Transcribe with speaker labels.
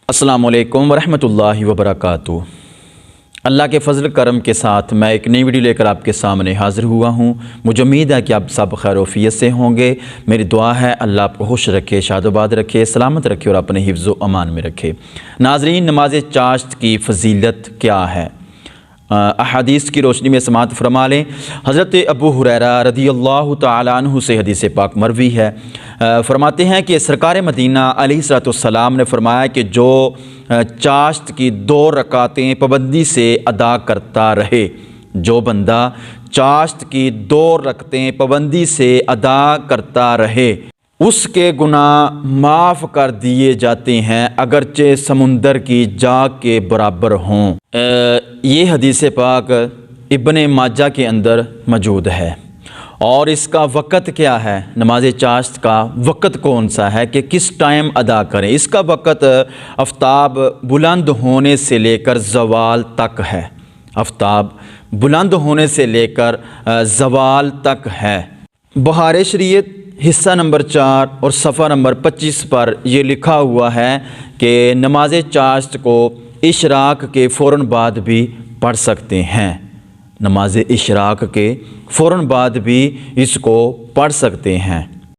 Speaker 1: السلام علیکم ورحمۃ اللہ وبرکاتہ۔ اللہ کے فضل کرم کے ساتھ میں ایک نئی ویڈیو لے کر آپ کے سامنے حاضر ہوا ہوں۔ مجھے امید ہے کہ آپ سب خیر و عافیت سے ہوں گے۔ میری دعا ہے اللہ آپ کو خوش رکھے، شاد و آباد رکھے، سلامت رکھے اور اپنے حفظ و امان میں رکھے۔ ناظرین، نماز چاشت کی فضیلت کیا ہے؟ احادیث کی روشنی میں سماعت فرما لیں۔ حضرت ابو ہریرہ رضی اللہ تعالیٰ عنہ سے حدیث پاک مروی ہے، فرماتے ہیں کہ سرکار مدینہ علیہ السلام نے فرمایا کہ جو چاشت کی 2 رکعتیں پابندی سے ادا کرتا رہے، جو بندہ چاشت کی 2 رکعتیں پابندی سے ادا کرتا رہے، اس کے گناہ معاف کر دیے جاتے ہیں اگرچہ سمندر کی جاگ کے برابر ہوں۔ یہ حدیث پاک ابن ماجہ کے اندر موجود ہے۔ اور اس کا وقت کیا ہے؟ نماز چاشت کا وقت کون سا ہے کہ کس ٹائم ادا کریں؟ اس کا وقت آفتاب بلند ہونے سے لے کر زوال تک ہے۔ آفتاب بلند ہونے سے لے کر زوال تک ہے۔ بہار شریعت حصہ نمبر 4 اور صفحہ نمبر 25 پر یہ لکھا ہوا ہے کہ نماز چاشت کو اشراق کے فوراً بعد بھی پڑھ سکتے ہیں۔ نماز اشراق کے فوراً بعد بھی اس کو پڑھ سکتے ہیں۔